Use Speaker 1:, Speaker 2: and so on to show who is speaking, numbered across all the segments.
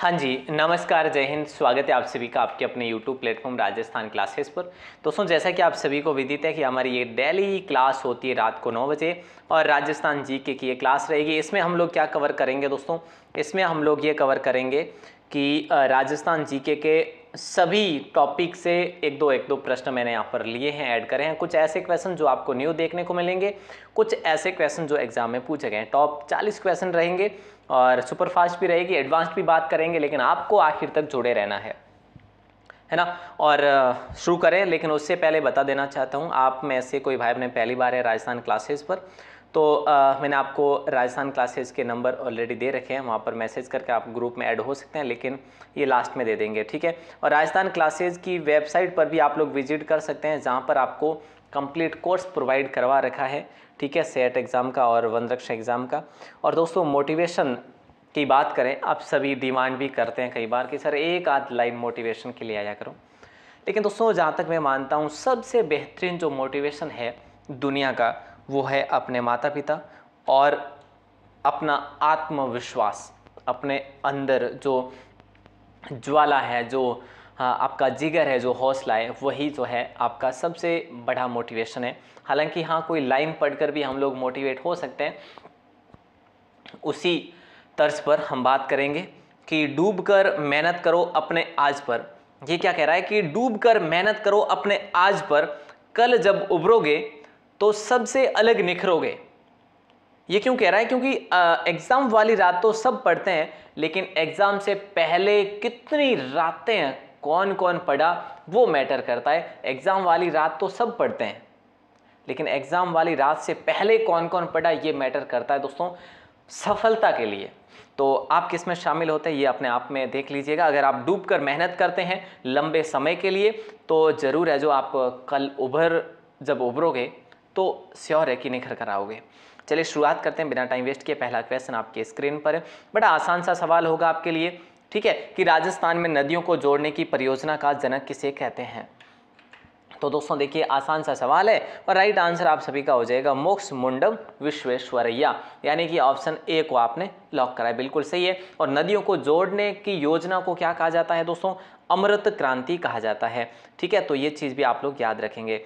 Speaker 1: हाँ जी, नमस्कार, जय हिंद। स्वागत है आप सभी का आपके अपने यूट्यूब प्लेटफॉर्म राजस्थान क्लासेस पर। दोस्तों, जैसा कि आप सभी को विदित है कि हमारी ये डेली क्लास होती है रात को 9 बजे और राजस्थान जीके की ये क्लास रहेगी। इसमें हम लोग क्या कवर करेंगे दोस्तों? इसमें हम लोग ये कवर करेंगे कि राजस्थान जीके के सभी टॉपिक से एक दो प्रश्न मैंने यहाँ पर लिए हैं, ऐड करे हैं। कुछ ऐसे क्वेश्चन जो आपको न्यू देखने को मिलेंगे, कुछ ऐसे क्वेश्चन जो एग्जाम में पूछे गए हैं। टॉप 40 क्वेश्चन रहेंगे और सुपरफास्ट भी रहेगी, एडवांस्ड भी बात करेंगे, लेकिन आपको आखिर तक जुड़े रहना है ना। और शुरू करें, लेकिन उससे पहले बता देना चाहता हूँ, आप में से कोई भाई अपने पहली बार है राजस्थान क्लासेस पर, तो मैंने आपको राजस्थान क्लासेस के नंबर ऑलरेडी दे रखे हैं, वहाँ पर मैसेज करके आप ग्रुप में ऐड हो सकते हैं, लेकिन ये लास्ट में दे देंगे, ठीक है। और राजस्थान क्लासेस की वेबसाइट पर भी आप लोग विजिट कर सकते हैं, जहाँ पर आपको कंप्लीट कोर्स प्रोवाइड करवा रखा है, ठीक है, सेट एग्ज़ाम का और वनरक्षक एग्ज़ाम का। और दोस्तों, मोटिवेशन की बात करें, आप सभी डिमांड भी करते हैं कई बार कि सर एक आध लाइन मोटिवेशन के लिए आया करो, लेकिन दोस्तों जहाँ तक मैं मानता हूँ सबसे बेहतरीन जो मोटिवेशन है दुनिया का, वो है अपने माता पिता और अपना आत्मविश्वास। अपने अंदर जो ज्वाला है, जो आपका जिगर है, जो हौसला है, वही जो है आपका सबसे बड़ा मोटिवेशन है। हालांकि हाँ, कोई लाइन पढ़कर भी हम लोग मोटिवेट हो सकते हैं। उसी तर्ज पर हम बात करेंगे कि डूबकर मेहनत करो अपने आज पर। ये क्या कह रहा है कि डूबकर मेहनत करो अपने आज पर, कल जब उभरोगे तो सबसे अलग निखरोगे। ये क्यों कह रहा है? क्योंकि एग्जाम वाली रात तो सब पढ़ते हैं, लेकिन एग्जाम से पहले कितनी रातें कौन कौन पढ़ा वो मैटर करता है। एग्जाम वाली रात तो सब पढ़ते हैं, लेकिन एग्जाम वाली रात से पहले कौन कौन पढ़ा ये मैटर करता है दोस्तों सफलता के लिए। तो आप किस में शामिल होते हैं ये अपने आप में देख लीजिएगा। अगर आप डूबकर मेहनत करते हैं लंबे समय के लिए, तो जरूर है जो आप कल जब उभरोगे तो श्योर है कि निखर कर आओगे। चलिए शुरुआत करते हैं बिना टाइम वेस्ट किए। पहला क्वेश्चन आपके स्क्रीन पर है, बड़ा आसान सा सवाल होगा आपके लिए, ठीक है, कि राजस्थान में नदियों को जोड़ने की परियोजना का जनक किसे कहते हैं? तो दोस्तों देखिए, आसान सा सवाल है और राइट आंसर आप सभी का हो जाएगा मोक्षगुंडम विश्वेश्वरैया, यानी कि ऑप्शन ए को आपने लॉक करा है, बिल्कुल सही है। और नदियों को जोड़ने की योजना को क्या कहा जाता है दोस्तों? अमृत क्रांति कहा जाता है, ठीक है। तो ये चीज़ भी आप लोग याद रखेंगे।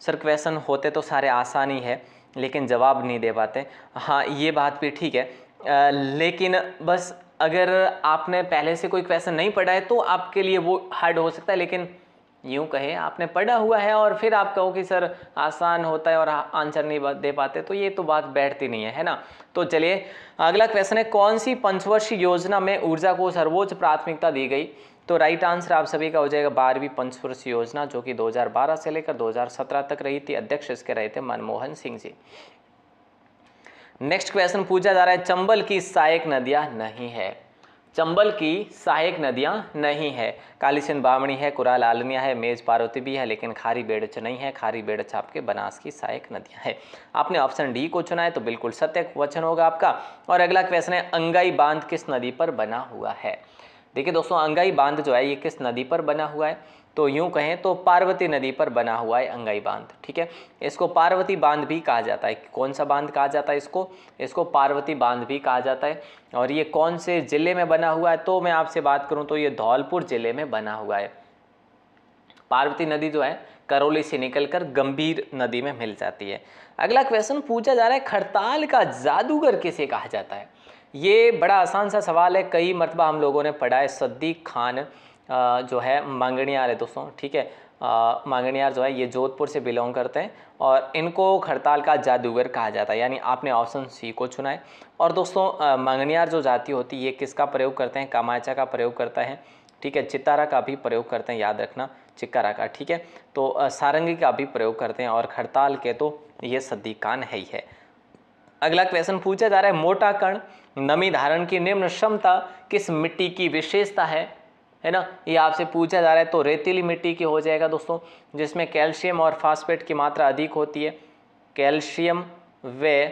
Speaker 1: सर क्वेश्चन होते तो सारे आसान ही है, लेकिन जवाब नहीं दे पाते। हाँ, ये बात भी ठीक है, लेकिन बस अगर आपने पहले से कोई क्वेश्चन नहीं पढ़ा है तो आपके लिए वो हार्ड हो सकता है, लेकिन यूं कहे आपने पढ़ा हुआ है और फिर आप कहो कि सर आसान होता है और आंसर नहीं दे पाते, तो ये तो बात बैठती नहीं है ना। तो चलिए अगला क्वेश्चन है, कौन सी पंचवर्षीय योजना में ऊर्जा को सर्वोच्च प्राथमिकता दी गई? तो राइट आंसर आप सभी का हो जाएगा 12वीं पंचवर्षीय योजना, जो कि 2012 से लेकर 2017 तक रही थी। अध्यक्ष इसके रहे थे मनमोहन सिंह जी। नेक्स्ट क्वेश्चन पूछा जा रहा है, चंबल की सहायक नदियां नहीं है। चंबल की सहायक नदियां नहीं है। कालीसिंध बामणी है, कुराल आलनिया है, मेज पार्वती भी है, लेकिन खारी बेड़च नहीं है। खारी बेड़च आपके बनास की सहायक नदियां है। आपने ऑप्शन डी को चुना है, तो बिल्कुल सत्य वचन होगा आपका। और अगला क्वेश्चन है, अंगाई बांध किस नदी पर बना हुआ है? देखिए दोस्तों, अंगाई बांध जो है ये किस नदी पर बना हुआ है? तो यूं कहें तो पार्वती नदी पर बना हुआ है अंगाई बांध, ठीक है। इसको पार्वती बांध भी कहा जाता है। कौन सा बांध कहा जाता है इसको पार्वती बांध भी कहा जाता है। और ये कौन से जिले में बना हुआ है? तो मैं आपसे बात करूं तो ये धौलपुर जिले में बना हुआ है। पार्वती नदी जो है करौली से निकलकर गंभीर नदी में मिल जाती है। अगला क्वेश्चन पूछा जा रहा है, खड़ताल का जादूगर किसे कहा जाता है? ये बड़ा आसान सा सवाल है, कई मरतबा हम लोगों ने पढ़ा है। सद्दीक खान जो है मांगणियार है दोस्तों, ठीक है। मांगणियार जो है ये जोधपुर से बिलोंग करते हैं और इनको खड़ताल का जादूगर कहा जाता है, यानी आपने ऑप्शन सी को चुना है। और दोस्तों मांगणियार जो जाति होती है ये किसका प्रयोग करते हैं? कामाचा का प्रयोग करता है, ठीक है। चित्तारा का भी प्रयोग करते हैं, याद रखना, चिक्कारा का, ठीक है। तो सारंगी का भी प्रयोग करते हैं और खड़ताल के तो ये सद्दीक खान है ही है। अगला क्वेश्चन पूछा जा रहा है, मोटा कण नमी धारण की निम्न क्षमता किस मिट्टी की विशेषता है ना। ये आपसे पूछा जा रहा है, तो रेतीली मिट्टी की हो जाएगा दोस्तों, जिसमें कैल्शियम और फास्फेट की मात्रा अधिक होती है। कैल्शियम व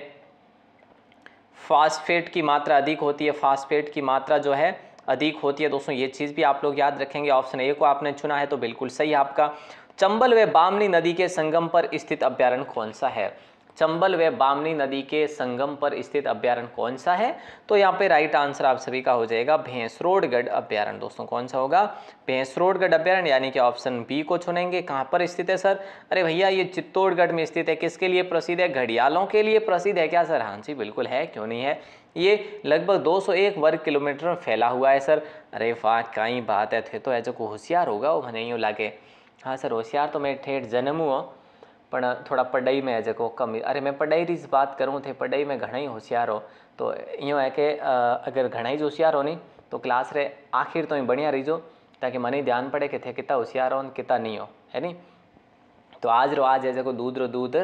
Speaker 1: फास्फेट की मात्रा अधिक होती है, फास्फेट की मात्रा जो है अधिक होती है दोस्तों, ये चीज़ भी आप लोग याद रखेंगे। ऑप्शन ए को आपने चुना है, तो बिल्कुल सही आपका। चंबल व बामनी नदी के संगम पर स्थित अभ्यारण्य कौन सा है? चंबल व बामनी नदी के संगम पर स्थित अभ्यारण्य कौन सा है? तो यहाँ पे राइट आंसर आप सभी का हो जाएगा भैंसरोडगढ़ अभ्यारण्य। दोस्तों कौन सा होगा? भैंसरोडगढ़ अभ्यारण्य, यानी कि ऑप्शन बी को चुनेंगे। कहाँ पर स्थित है सर? अरे भैया ये चित्तौड़गढ़ में स्थित है। किसके लिए प्रसिद्ध है? घड़ियालों के लिए प्रसिद्ध है क्या सर? हाँ जी बिल्कुल है, क्यों नहीं है। ये लगभग 201 वर्ग किलोमीटर में फैला हुआ है सर। अरे वाह कई बात है, थे तो ऐसे को होशियार होगा वो नहीं लागे। हाँ सर होशियार तो मैं ठेठ जन्म हुआ, पर थोड़ा पढ़ाई में अजय को कम। अरे मैं पढ़ाई की बात करूँ थे, पढ़ाई में घना ही होशियार हो। तो यूँ है कि अगर घना ही होशियार हो नहीं तो क्लास रे आखिर तो ही बढ़िया रहीजो, ताकि मन ही ध्यान पड़े कि थे कितना होशियार हो कितना नहीं हो, है नहीं। तो आज रो आज ऐसे को दूध रो दूध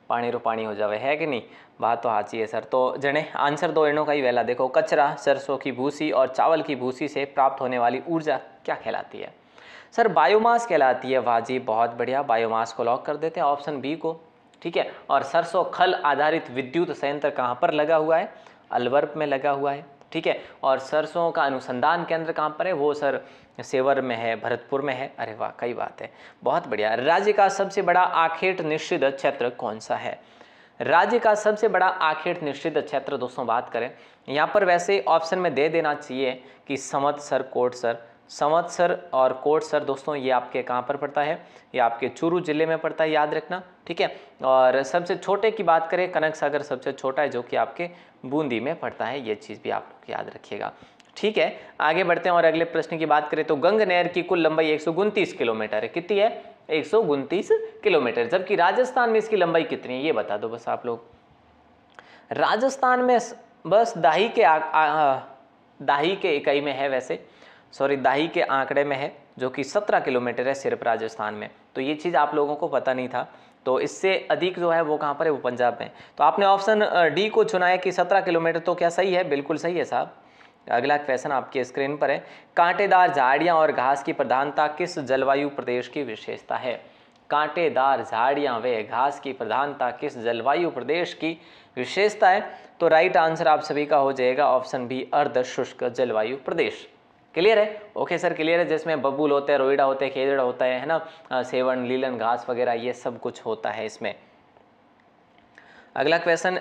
Speaker 1: पानी रो पानी हो जावे, है कि नहीं। बात तो साची है सर। तो जने आंसर दो इनों का ही वैला देखो। कचरा, सरसों की भूसी और चावल की भूसी से प्राप्त होने वाली ऊर्जा क्या कहलाती है? सर बायोमास कहलाती है। वाह जी बहुत बढ़िया, बायोमास को लॉक कर देते हैं ऑप्शन बी को। ठीक है। और सरसों खल आधारित विद्युत संयंत्र कहाँ पर लगा हुआ है? अलवर में लगा हुआ है। ठीक है। और सरसों का अनुसंधान केंद्र कहाँ पर है? वो सर सेवर में है, भरतपुर में है। अरे वाह कई बात है, बहुत बढ़िया। राज्य का सबसे बड़ा आखेट निषिद्ध क्षेत्र कौन सा है? राज्य का सबसे बड़ा आखेट निषिद्ध क्षेत्र दोस्तों बात करें यहाँ पर, वैसे ऑप्शन में दे देना चाहिए कि संवत्सर, कोटसर। संवत्सर और कोटसर दोस्तों ये आपके कहाँ पर पड़ता है? ये आपके चूरू जिले में पड़ता है, याद रखना। ठीक है। और सबसे छोटे की बात करें, कनक सागर सबसे छोटा है जो कि आपके बूंदी में पड़ता है। ये चीज़ भी आप लोग याद रखिएगा। ठीक है। आगे बढ़ते हैं और अगले प्रश्न की बात करें तो गंग नहर की कुल लंबाई 129 किलोमीटर है। कितनी है? 129 किलोमीटर। जबकि राजस्थान में इसकी लंबाई कितनी है ये बता दो बस आप लोग। राजस्थान में बस दाही के इकाई में है, वैसे सॉरी दाही के आंकड़े में है, जो कि 17 किलोमीटर है सिर्फ राजस्थान में। तो ये चीज़ आप लोगों को पता नहीं था। तो इससे अधिक जो है वो कहाँ पर है? वो पंजाब में। तो आपने ऑप्शन डी को चुना है कि 17 किलोमीटर, तो क्या सही है? बिल्कुल सही है साहब। अगला क्वेश्चन आपकी स्क्रीन पर है। कांटेदार झाड़ियां और घास की प्रधानता किस जलवायु प्रदेश की विशेषता है? कांटेदार झाड़ियां व घास की प्रधानता किस जलवायु प्रदेश की विशेषता है? तो राइट आंसर आप सभी का हो जाएगा ऑप्शन बी, अर्ध शुष्क जलवायु प्रदेश। क्लियर है? ओके सर क्लियर है। जिसमें बबूल होते हैं, रोइडा होते हैं, खेजड़ा होता है ना, सेवन, लीलन घास वगैरह ये सब कुछ होता है इसमें। अगला क्वेश्चन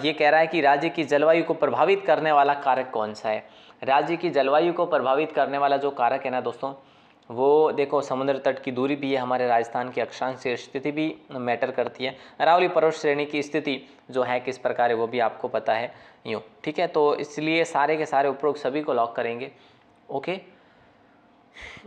Speaker 1: ये कह रहा है कि राज्य की जलवायु को प्रभावित करने वाला कारक कौन सा है? राज्य की जलवायु को प्रभावित करने वाला जो कारक है ना दोस्तों, वो देखो समुद्र तट की दूरी भी है, हमारे राजस्थान की अक्षांशीय स्थिति भी मैटर करती है, अरावली पर्वत श्रेणी की स्थिति जो है किस प्रकार है वो भी आपको पता है यूँ। ठीक है। तो इसलिए सारे के सारे उपरोक्त सभी को लॉक करेंगे। ओके।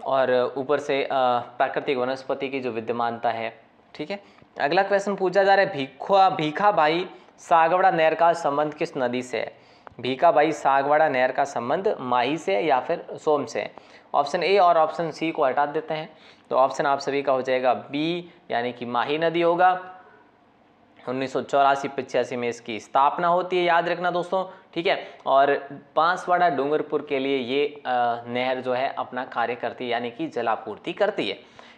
Speaker 1: और ऊपर से प्राकृतिक वनस्पति की जो विद्यमानता है। ठीक है। अगला क्वेश्चन पूछा जा रहा है, भीखा भाई सागवाड़ा नहर का संबंध किस नदी से है? भीखा भाई सागवाड़ा नहर का संबंध माही से या फिर सोम से? ऑप्शन ए और ऑप्शन सी को हटा देते हैं। तो ऑप्शन आप सभी का हो जाएगा बी, यानी कि माही नदी होगा। 1984-85 में इसकी स्थापना होती है, याद रखना दोस्तों। ठीक है। और बांसवाड़ा डूंगरपुर के लिए ये नहर जो है अपना कार्य करती है, यानी कि जलापूर्ति करती है।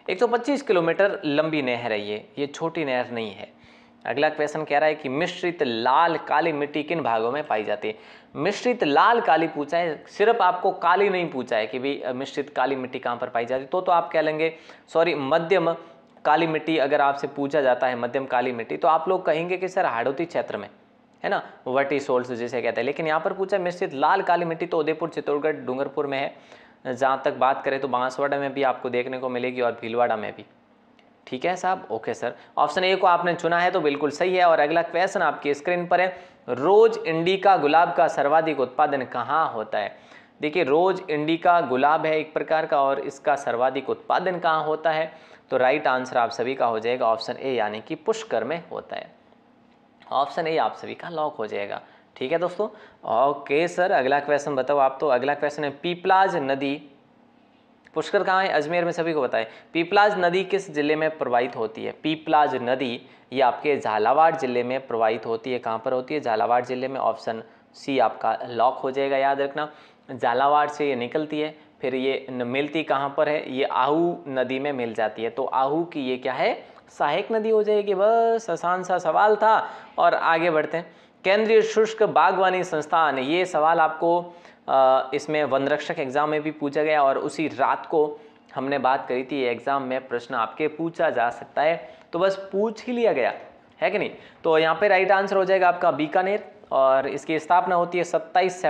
Speaker 1: 125 किलोमीटर लंबी नहर है ये छोटी नहर नहीं है। अगला क्वेश्चन कह रहा है कि मिश्रित लाल काली मिट्टी किन भागों में पाई जाती है? मिश्रित लाल काली पूछा है, सिर्फ आपको काली नहीं पूछा है कि भाई मिश्रित काली मिट्टी कहाँ पर पाई जाती है। तो आप कह लेंगे सॉरी मध्यम काली मिट्टी अगर आपसे पूछा जाता है मध्यम काली मिट्टी, तो आप लोग कहेंगे कि सर हाड़ौती क्षेत्र में, है ना, वटी सोल्स जिसे कहते हैं। लेकिन यहाँ पर पूछा मिश्रित लाल काली मिट्टी, तो उदयपुर, चित्तौड़गढ़, डूंगरपुर में है। जहाँ तक बात करें तो बांसवाड़ा में भी आपको देखने को मिलेगी और भीलवाड़ा में भी। ठीक है साहब। ओके सर, ऑप्शन ए को आपने चुना है तो बिल्कुल सही है। और अगला क्वेश्चन आपकी स्क्रीन पर है, रोज इंडिका गुलाब का सर्वाधिक उत्पादन कहाँ होता है? देखिए रोज इंडिका गुलाब है एक प्रकार का, और इसका सर्वाधिक उत्पादन कहाँ होता है? तो राइट आंसर आप सभी का हो जाएगा ऑप्शन ए, यानी कि पुष्कर में होता है। ऑप्शन ए आप सभी का लॉक हो जाएगा। ठीक है दोस्तों। ओके सर, अगला क्वेश्चन बताओ आप। तो अगला क्वेश्चन है, पीपलाज नदी, पुष्कर कहाँ है? अजमेर में, सभी को बताएं। पीपलाज नदी किस जिले में प्रवाहित होती है? पीपलाज नदी ये आपके झालावाड़ जिले में प्रवाहित होती है। कहाँ पर होती है? झालावाड़ जिले में। ऑप्शन सी आपका लॉक हो जाएगा, याद रखना। झालावाड़ से ये निकलती है, फिर ये मिलती कहाँ पर है? ये आहू नदी में मिल जाती है। तो आहू की ये क्या है? सहायक नदी हो जाएगी। बस आसान सा सवाल था। और आगे बढ़ते हैं। केंद्रीय शुष्क बागवानी संस्थान, ये सवाल आपको इसमें वनरक्षक एग्जाम में भी पूछा गया, और उसी रात को हमने बात करी थी एग्जाम में प्रश्न आपके पूछा जा सकता है, तो बस पूछ ही लिया गया है कि नहीं। तो यहाँ पे राइट आंसर हो जाएगा आपका बीकानेर, और इसकी स्थापना होती है 27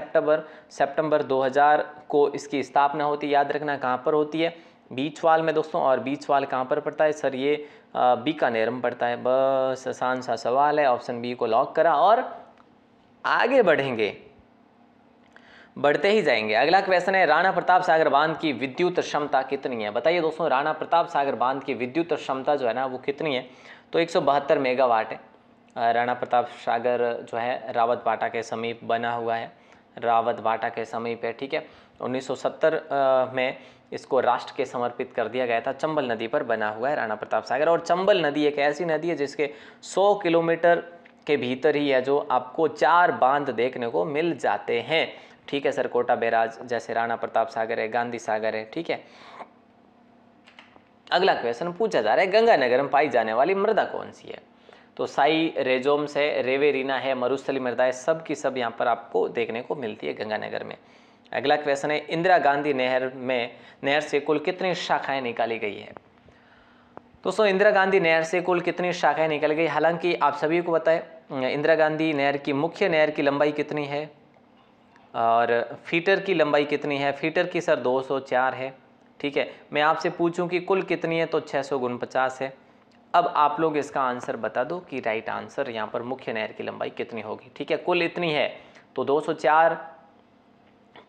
Speaker 1: सितंबर 2000 को इसकी स्थापना होती है। याद रखना कहाँ पर होती है, बीचवाल में दोस्तों। और बीचवाल कहाँ पर पड़ता है सर, ये बीकानेर में पड़ता है। बस आसान सा सवाल है, ऑप्शन बी को लॉक करा और आगे बढ़ेंगे, बढ़ते ही जाएंगे। अगला क्वेश्चन है राणा प्रताप सागर बांध की विद्युत क्षमता कितनी है। बताइए दोस्तों, राणा प्रताप सागर बांध की विद्युत क्षमता जो है ना वो कितनी है। तो 172 मेगावाट है। राणा प्रताप सागर जो है रावतबाटा के समीप बना हुआ है, रावतबाटा के समीप है, ठीक है। 1970 में इसको राष्ट्र के समर्पित कर दिया गया था। चंबल नदी पर बना हुआ है राणा प्रताप सागर। और चंबल नदी एक ऐसी नदी है जिसके 100 किलोमीटर के भीतर ही है जो आपको 4 बांध देखने को मिल जाते हैं, ठीक है सर। कोटा बैराज जैसे राणा प्रताप सागर है, गांधी सागर है, ठीक है। अगला क्वेश्चन पूछा जा रहा है गंगानगर में पाई जाने वाली मृदा कौन सी है। तो साई रेजोम्स है, रेवेरिना है, मरुस्थली मृदा है, सब की सब यहाँ पर आपको देखने को मिलती है गंगानगर में। अगला क्वेश्चन है इंदिरा गांधी नहर से कुल कितनी शाखाएं निकाली गई है। दोस्तों इंदिरा गांधी नहर से कुल कितनी शाखाएं निकल गई। हालांकि आप सभी को पता है इंदिरा गांधी नहर की मुख्य नहर की लंबाई कितनी है और फीटर की लंबाई कितनी है। फीटर की सर 204 है, ठीक है। मैं आपसे पूछूं कि कुल कितनी है तो 649 है। अब आप लोग इसका आंसर बता दो कि राइट आंसर यहाँ पर मुख्य नहर की लंबाई कितनी होगी, ठीक है। कुल इतनी है तो 204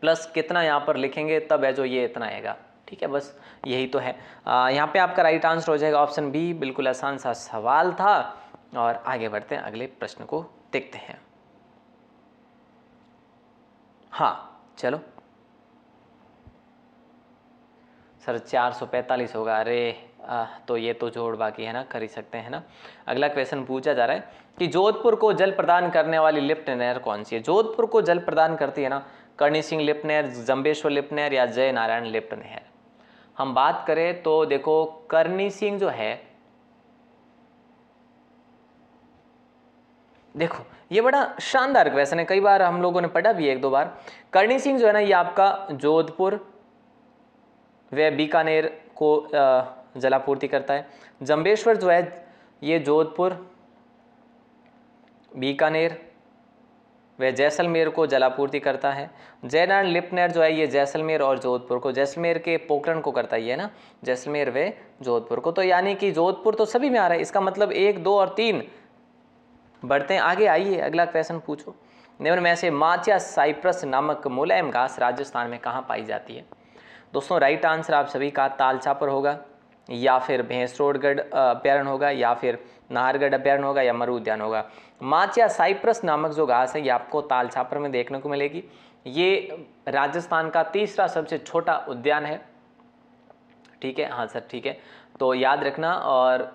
Speaker 1: प्लस कितना यहाँ पर लिखेंगे तब है जो ये इतना आएगा, ठीक है। बस यही तो है। यहाँ पे आपका राइट आंसर हो जाएगा ऑप्शन बी। बिल्कुल आसान सा सवाल था। और आगे बढ़ते हैं, अगले प्रश्न को देखते हैं। हाँ चलो सर 445 होगा। अरे तो ये तो जोड़ बाकी है ना, कर ही सकते हैं ना। अगला क्वेश्चन पूछा जा रहा है कि जोधपुर को जल प्रदान करने वाली लिफ्ट नहर कौन सी है। जोधपुर को जल प्रदान करती है ना करणी सिंह लिफ्ट नहर, जंबेश्वर लिफ्ट नहर या जय नारायण लिफ्ट नहर। हम बात करें तो देखो करणी सिंह जो है, देखो ये बड़ा शानदार क्वेश्चन है, कई बार हम लोगों ने पढ़ा भी है 1-2 बार। करणी सिंह जो है ना ये आपका जोधपुर व बीकानेर को जलापूर्ति करता है। जंबेश्वर जो है ये जोधपुर, बीकानेर व जैसलमेर को जलापूर्ति करता है। जयनारायण लिफ्ट नहर जो है ये जैसलमेर और जोधपुर को, जैसलमेर के पोखरण को करता ही है ना, जैसलमेर व जोधपुर को। तो यानी कि जोधपुर तो सभी में आ रहा है, इसका मतलब 1, 2 और 3। बढ़ते हैं आगे, आइए अगला क्वेश्चन पूछो। निम्न में से माचिया साइप्रस नामक मुलायम घास राजस्थान में कहाँ पाई जाती है। दोस्तों राइट आंसर आप सभी का तालछापर होगा, या फिर भैंसरोडगढ़ अभ्यारण्य होगा, या फिर नाहरगढ़ अभ्यारण्य होगा, या मरु उद्यान होगा। माचिया साइप्रस नामक जो घास है ये आपको तालछापर में देखने को मिलेगी। ये राजस्थान का तीसरा सबसे छोटा उद्यान है, ठीक है। हाँ सर ठीक है, तो याद रखना। और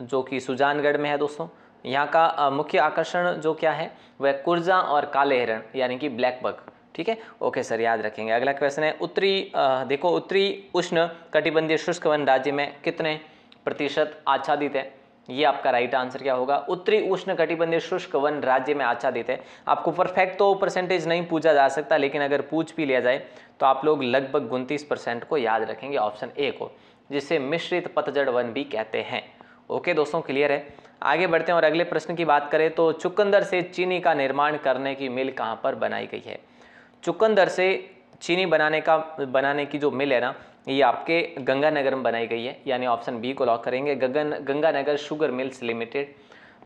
Speaker 1: जो कि सुजानगढ़ में है दोस्तों। यहाँ का मुख्य आकर्षण जो क्या है वह कुर्जा और काले हिरण यानी कि ब्लैक बक, ठीक है। ओके सर याद रखेंगे। अगला क्वेश्चन है देखो उत्तरी उष्ण कटिबंधीय शुष्क वन राज्य में कितने प्रतिशत आच्छादित है। ये आपका राइट आंसर क्या होगा, उत्तरी उष्ण कटिबंधीय शुष्क वन राज्य में आच्छादित है। आपको परफेक्ट तो परसेंटेज नहीं पूछा जा सकता, लेकिन अगर पूछ भी लिया जाए तो आप लोग लगभग 29% को याद रखेंगे, ऑप्शन ए को, जिसे मिश्रित पतझड़ वन भी कहते हैं। ओके दोस्तों क्लियर है। आगे बढ़ते हैं और अगले प्रश्न की बात करें तो चुकंदर से चीनी का निर्माण करने की मिल कहाँ पर बनाई गई है। चुकंदर से चीनी बनाने की जो मिल है ना ये आपके गंगानगर में बनाई गई है, यानी ऑप्शन बी को लॉक करेंगे। गंगानगर शुगर मिल्स लिमिटेड,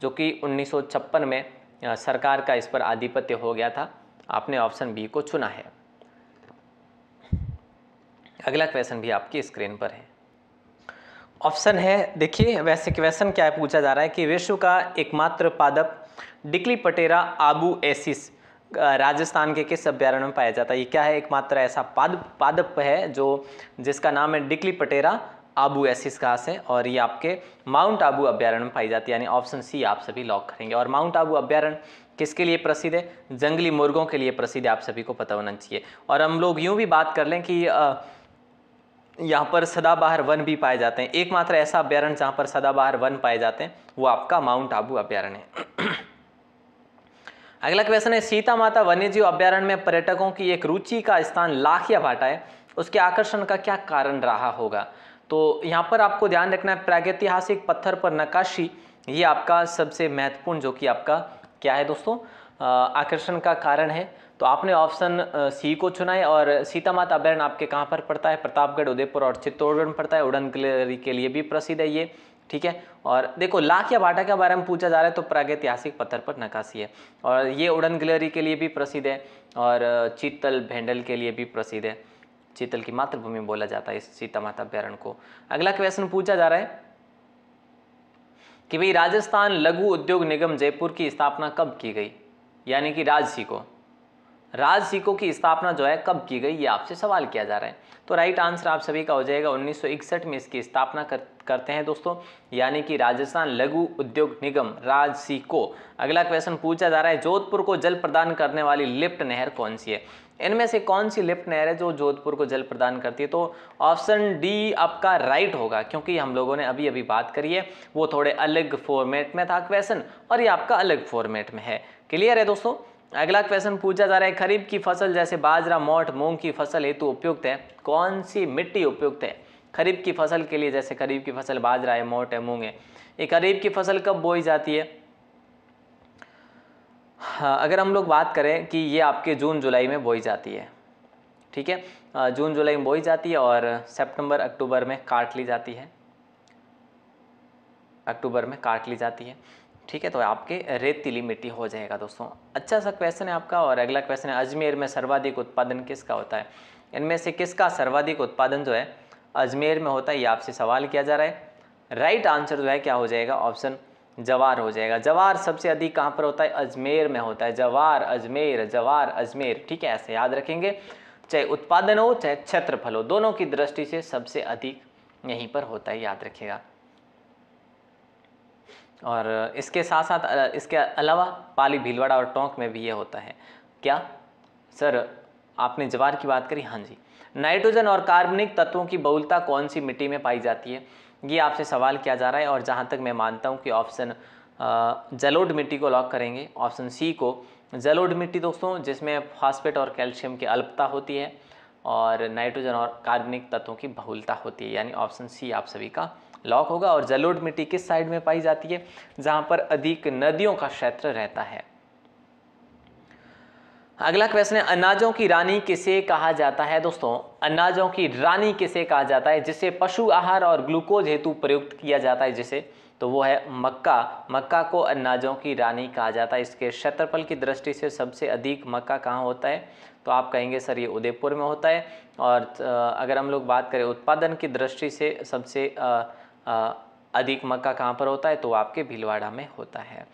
Speaker 1: जो कि 1956 में सरकार का इस पर आधिपत्य हो गया था। आपने ऑप्शन बी को चुना है। अगला क्वेश्चन भी आपकी स्क्रीन पर है। ऑप्शन है, देखिए वैसे क्वेश्चन क्या है पूछा जा रहा है कि विश्व का एकमात्र पादप डिक्लीपटेरा आबू एसिस राजस्थान के किस अभ्यारण्य में पाया जाता है। ये क्या है, एकमात्र ऐसा पादप है जो जिसका नाम है डिक्लीपटेरा आबू एसिस घास है, और ये आपके माउंट आबू अभ्यारण्य में पाई जाती है, यानी ऑप्शन सी आप सभी लॉक करेंगे। और माउंट आबू अभ्यारण्य किसके लिए प्रसिद्ध है, जंगली मुर्गों के लिए प्रसिद्ध है, आप सभी को पता होना चाहिए। और हम लोग यूँ भी बात कर लें कि यहाँ पर सदाबहार वन भी पाए जाते हैं। एकमात्र ऐसा अभ्यारण्य जहाँ पर सदाबहार वन पाए जाते हैं वो आपका माउंट आबू अभ्यारण्य है। अगला क्वेश्चन है, सीता माता वन्यजीव अभ्यारण्य में पर्यटकों की एक रुचि का स्थान लाखिया भाटा है, उसके आकर्षण का क्या कारण रहा होगा। तो यहाँ पर आपको ध्यान रखना है, प्रागैतिहासिक पत्थर पर नक्काशी ये आपका सबसे महत्वपूर्ण जो कि आपका क्या है दोस्तों आकर्षण का कारण है। तो आपने ऑप्शन सी को चुना है। और सीता माता अभ्यारण्य आपके कहाँ पर पड़ता है? प्रतापगढ़, उदयपुर और चित्तौड़गढ़ में पड़ता है। उड़न गिलहरी के लिए भी प्रसिद्ध है ये, ठीक है। और देखो लाख या बाटा के बारे में पूछा जा रहा है तो प्रागैतिहासिक पत्थर पर नक्काशी है, और ये उड़न गिलहरी के लिए भी प्रसिद्ध है, और चीतल भेंडल के लिए भी प्रसिद्ध है। चीतल की मातृभूमि बोला जाता है इस सीता माता अभ्यारण्य को। अगला क्वेश्चन पूछा जा रहा है कि भाई राजस्थान लघु उद्योग निगम जयपुर की स्थापना कब की गई? यानी कि राजसिको की स्थापना जो है कब की गई, ये आपसे सवाल किया जा रहा है। तो राइट आंसर आप सभी का हो जाएगा 1961 में इसकी स्थापना करते हैं दोस्तों, यानी कि राजस्थान लघु उद्योग निगम राजसिको। अगला क्वेश्चन पूछा जा रहा है जोधपुर को जल प्रदान करने वाली लिफ्ट नहर कौन सी है? इनमें से कौन सी लिफ्ट नहर है जो जोधपुर को जल प्रदान करती है? तो ऑप्शन डी आपका राइट होगा, क्योंकि हम लोगों ने अभी अभी बात करी है, वो थोड़े अलग फॉर्मेट में था क्वेश्चन, और ये आपका अलग फॉर्मेट में है। क्लियर है दोस्तों? अगला क्वेश्चन पूछा जा रहा है खरीफ की फसल जैसे बाजरा, मोठ, मूंग की फसल हेतु उपयुक्त है कौन सी मिट्टी उपयुक्त है? खरीफ की फसल के लिए, जैसे खरीफ की फसल बाजरा है, मोठ है, मूंग है, ये खरीफ की फसल कब बोई जाती है? हाँ, अगर हम लोग बात करें कि ये आपके जून जुलाई में बोई जाती है, ठीक है, जून जुलाई में बोई जाती है और सितंबर अक्टूबर में काट ली जाती है, ठीक है। तो आपके रेतीली मिट्टी हो जाएगा दोस्तों। अच्छा सा क्वेश्चन है आपका। और अगला क्वेश्चन है अजमेर में सर्वाधिक उत्पादन किसका होता है? इनमें से किसका सर्वाधिक उत्पादन जो है अजमेर में होता है, ये आपसे सवाल किया जा रहा है। राइट आंसर जो है क्या हो जाएगा? ऑप्शन जवार हो जाएगा। जवार सबसे अधिक कहाँ पर होता है? अजमेर में होता है। जवार अजमेर, ठीक है, ऐसे याद रखेंगे। चाहे उत्पादन हो चाहे क्षेत्रफल हो, दोनों की दृष्टि से सबसे अधिक यहीं पर होता है, याद रखिएगा। और इसके साथ साथ इसके अलावा पाली, भीलवाड़ा और टोंक में भी ये होता है। क्या सर आपने जवार की बात करी? हाँ जी। नाइट्रोजन और कार्बनिक तत्वों की बहुलता कौन सी मिट्टी में पाई जाती है, ये आपसे सवाल किया जा रहा है। और जहाँ तक मैं मानता हूँ कि ऑप्शन जलोढ़ मिट्टी को लॉक करेंगे, ऑप्शन सी को। जलोढ़ मिट्टी दोस्तों जिसमें फास्फेट और कैल्शियम की अल्पता होती है और नाइट्रोजन और कार्बनिक तत्वों की बहुलता होती है, यानी ऑप्शन सी आप सभी का लॉक होगा। और जलोढ़ मिट्टी किस साइड में पाई जाती है? जहां पर अधिक नदियों का क्षेत्र रहता है। अगला क्वेश्चन है अनाजों की रानी किसे कहा जाता है? दोस्तों अनाजों की रानी किसे कहा जाता है जिसे पशु आहार और ग्लूकोज हेतु प्रयुक्त किया जाता है? जिसे, तो वो है मक्का। मक्का को अनाजों की रानी कहा जाता है। इसके क्षेत्रफल की दृष्टि से सबसे अधिक मक्का कहाँ होता है? तो आप कहेंगे सर ये उदयपुर में होता है। और अगर हम लोग बात करें उत्पादन की दृष्टि से सबसे अधिक मक्का कहाँ पर होता है? तो आपके भीलवाड़ा में होता है।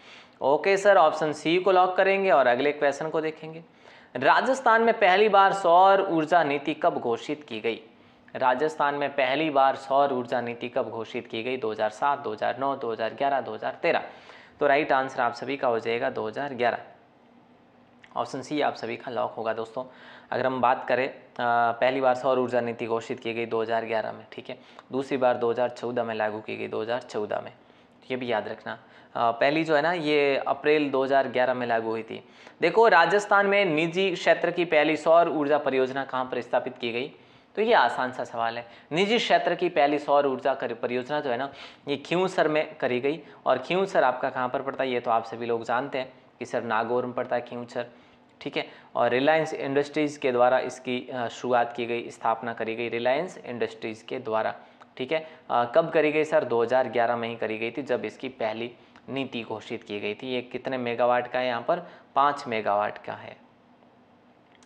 Speaker 1: ओके सर, ऑप्शन सी को लॉक करेंगे। और अगले क्वेश्चन को देखेंगे। राजस्थान में पहली बार सौर ऊर्जा नीति कब घोषित की गई? राजस्थान में पहली बार सौर ऊर्जा नीति कब घोषित की गई? 2007, 2009, 2011, 2013। तो राइट आंसर आप सभी का हो जाएगा 2011। ऑप्शन सी आप सभी का लॉक होगा दोस्तों। अगर हम बात करें पहली बार सौर ऊर्जा नीति घोषित की गई 2011 में, ठीक है। दूसरी बार 2014 में लागू की गई, 2014 में, ये भी याद रखना। पहली जो है ना ये अप्रैल 2011 में लागू हुई थी। देखो राजस्थान में निजी क्षेत्र की पहली सौर ऊर्जा परियोजना कहाँ पर स्थापित की गई? तो ये आसान सा सवाल है। निजी क्षेत्र की पहली सौर ऊर्जा परियोजना जो है ना ये खींवसर में करी गई। और खींवसर आपका कहाँ पर पड़ता है? ये तो आप सभी लोग जानते हैं कि सर नागौर में पड़ता है खींवसर, ठीक है। और रिलायंस इंडस्ट्रीज़ के द्वारा इसकी शुरुआत की गई, स्थापना करी गई रिलायंस इंडस्ट्रीज़ के द्वारा, ठीक है। कब करी गई सर? 2011 में ही करी गई थी, जब इसकी पहली नीति घोषित की गई थी। ये कितने मेगावाट का है? यहाँ पर 5 मेगावाट का है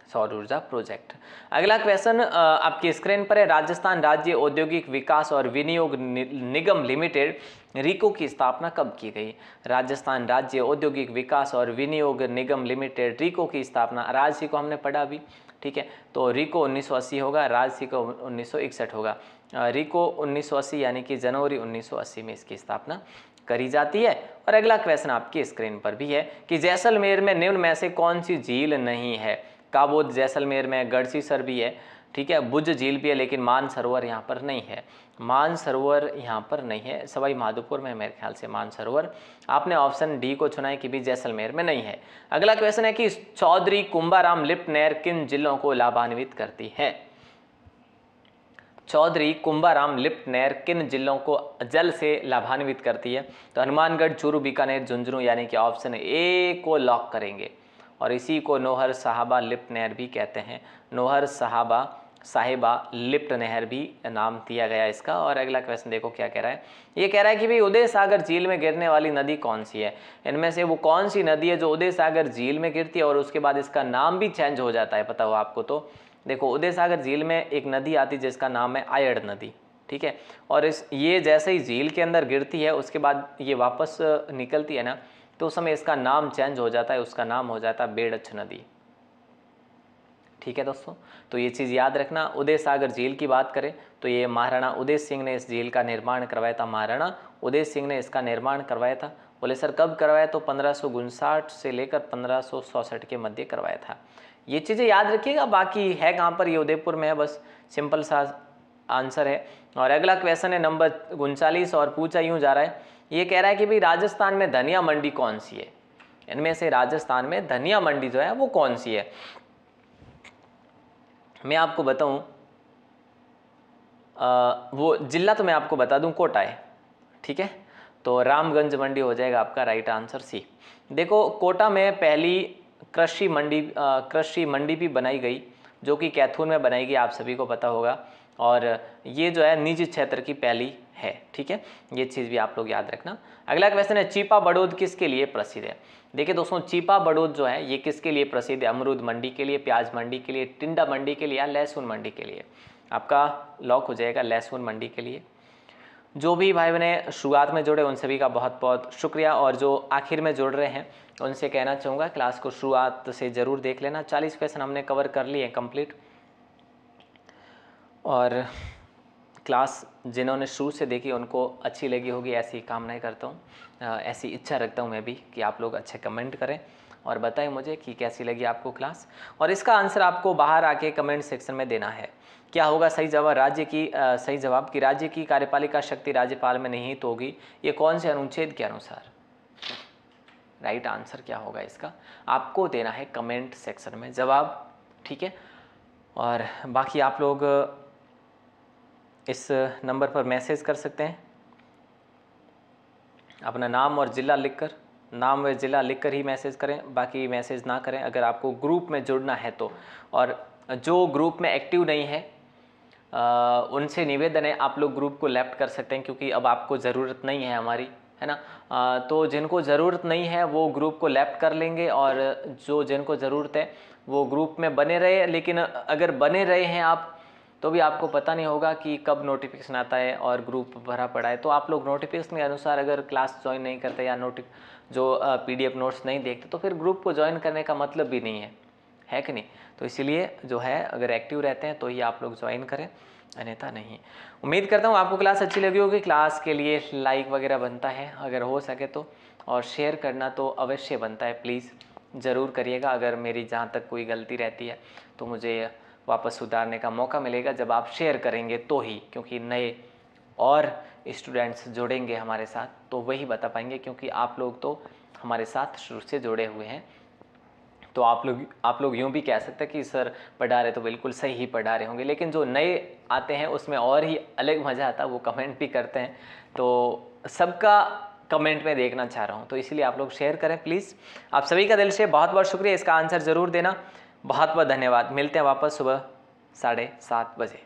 Speaker 1: सौर ऊर्जा प्रोजेक्ट। अगला क्वेश्चन आपकी स्क्रीन पर है। राजस्थान राज्य औद्योगिक विकास और विनियोग निगम लिमिटेड रिको की स्थापना कब की गई? राजस्थान राज्य औद्योगिक विकास और विनियोग निगम लिमिटेड रिको की स्थापना, राजसी को हमने पढ़ा अभी, ठीक है। तो रिको 1980 होगा, राजसी को 1961 होगा। रिको 1980 यानी कि जनवरी 1980 में इसकी स्थापना करी जाती है। और अगला क्वेश्चन आपकी स्क्रीन पर भी है कि जैसलमेर में निम्न में से कौन सी झील नहीं है? काबोद जैसलमेर में, गढ़सीसर भी है, ठीक है, बुज झील भी है, लेकिन मानसरोवर यहाँ पर नहीं है। मानसरोवर यहाँ पर नहीं है। सवाई माधोपुर में मेरे ख्याल से मानसरोवर। आपने ऑप्शन डी को चुना है कि भी जैसलमेर में नहीं है। अगला क्वेश्चन है कि चौधरी कुंभाराम लिफ्ट नहर किन जिलों को लाभान्वित करती है? चौधरी कुंभाराम लिफ्ट नहर किन जिलों को जल से लाभान्वित करती है? तो हनुमानगढ़, चूरू, बीकानेर, झुंझुनू, यानी कि ऑप्शन ए को लॉक करेंगे। और इसी को नौहर साहिबा लिफ्ट नहर भी कहते हैं। नौहर साहिबा लिफ्ट नहर भी नाम दिया गया इसका। और अगला क्वेश्चन देखो क्या कह रहा है। ये कह रहा है कि भाई उदय सागर झील में गिरने वाली नदी कौन सी है? इनमें से वो कौन सी नदी है जो उदय सागर झील में गिरती है और उसके बाद इसका नाम भी चेंज हो जाता है? पता हो आपको तो देखो, उदय सागर झील में एक नदी आती है जिसका नाम है आयड़ नदी, ठीक है। और ये जैसे ही झील के अंदर गिरती है उसके बाद ये वापस निकलती है ना, तो उस समय इसका नाम चेंज हो जाता है, उसका नाम हो जाता है बेड़छ नदी, ठीक है दोस्तों। तो ये चीज़ याद रखना। उदय सागर झील की बात करें तो ये महाराणा उदय सिंह ने इस झील का निर्माण करवाया था। महाराणा उदय सिंह ने इसका निर्माण करवाया था। बोले सर कब करवाया? तो 1559 से लेकर 1567 के मध्य करवाया था। ये चीज़ें याद रखिएगा। बाकी है कहाँ पर? ये उदयपुर में है, बस सिंपल सा आंसर है। और अगला क्वेश्चन है नंबर 39 और पूछा यूँ जा रहा है। ये कह रहा है कि भाई राजस्थान में धनिया मंडी कौन सी है? इनमें से राजस्थान में धनिया मंडी जो है वो कौन सी है? मैं आपको बताऊं, वो जिला तो मैं आपको बता दूं कोटा है, ठीक है। तो रामगंज मंडी हो जाएगा आपका राइट आंसर सी। देखो कोटा में पहली कृषि मंडी भी बनाई गई जो कि कैथून में बनाई गई, आप सभी को पता होगा। और ये जो है निजी क्षेत्र की पहली है, ठीक है। ये चीज़ भी आप लोग याद रखना। अगला क्वेश्चन है चीपा बड़ौद किसके लिए प्रसिद्ध है? देखिए दोस्तों, चीपा बड़ौद जो है ये किसके लिए प्रसिद्ध है? अमरूद मंडी के लिए, प्याज मंडी के लिए, टिंडा मंडी के लिए या लहसुन मंडी के लिए? आपका लॉक हो जाएगा लहसुन मंडी के लिए। जो भी भाई बहने शुरुआत में जुड़े उन सभी का बहुत बहुत शुक्रिया, और जो आखिर में जुड़ रहे हैं उनसे कहना चाहूँगा क्लास को शुरुआत से ज़रूर देख लेना। 40 क्वेश्चन हमने कवर कर लिए हैं कंप्लीट। और क्लास जिन्होंने शुरू से देखी उनको अच्छी लगी होगी, ऐसी कामनाएं करता हूँ, ऐसी इच्छा रखता हूँ मैं भी कि आप लोग अच्छे कमेंट करें और बताएं मुझे कि कैसी लगी आपको क्लास। और इसका आंसर आपको बाहर आके कमेंट सेक्शन में देना है। क्या होगा सही जवाब? सही जवाब कि राज्य की कार्यपालिका शक्ति राज्यपाल में निहित होगी। ये कौन से अनुच्छेद के अनुसार? राइट आंसर क्या होगा इसका? आपको देना है कमेंट सेक्शन में जवाब, ठीक है। और बाकी आप लोग इस नंबर पर मैसेज कर सकते हैं, अपना नाम और ज़िला लिखकर, नाम व ज़िला लिखकर ही मैसेज करें, बाकी मैसेज ना करें अगर आपको ग्रुप में जुड़ना है तो। और जो ग्रुप में एक्टिव नहीं है उनसे निवेदन है आप लोग ग्रुप को लेफ्ट कर सकते हैं, क्योंकि अब आपको ज़रूरत नहीं है हमारी, है ना। तो जिनको ज़रूरत नहीं है वो ग्रुप को लेफ्ट कर लेंगे, और जिनको ज़रूरत है वो ग्रुप में बने रहे। लेकिन अगर बने रहे हैं आप तो भी आपको पता नहीं होगा कि कब नोटिफिकेशन आता है और ग्रुप भरा पड़ा है। तो आप लोग नोटिफिकेशन के अनुसार अगर क्लास ज्वाइन नहीं करते या PDF नोट्स नहीं देखते तो फिर ग्रुप को ज्वाइन करने का मतलब भी नहीं है कि नहीं। तो इसीलिए जो है अगर एक्टिव रहते हैं तो ही आप लोग ज्वाइन करें, अन्यथा नहीं। उम्मीद करता हूँ आपको क्लास अच्छी लगी होगी। क्लास के लिए लाइक वगैरह बनता है अगर हो सके तो, और शेयर करना तो अवश्य बनता है, प्लीज़ ज़रूर करिएगा। अगर मेरी जहाँ तक कोई गलती रहती है तो मुझे वापस सुधारने का मौका मिलेगा जब आप शेयर करेंगे तो ही, क्योंकि नए और स्टूडेंट्स जुड़ेंगे हमारे साथ तो वही बता पाएंगे, क्योंकि आप लोग तो हमारे साथ शुरू से जुड़े हुए हैं। तो आप लोग यूँ भी कह सकते हैं कि सर पढ़ा रहे तो बिल्कुल सही ही पढ़ा रहे होंगे, लेकिन जो नए आते हैं उसमें और ही अलग मज़ा आता है, वो कमेंट भी करते हैं। तो सबका कमेंट में देखना चाह रहा हूँ, तो इसलिए आप लोग शेयर करें प्लीज़। आप सभी का दिल से बहुत बहुत शुक्रिया। इसका आंसर ज़रूर देना। बहुत बहुत धन्यवाद। मिलते हैं वापस सुबह 7:30 बजे।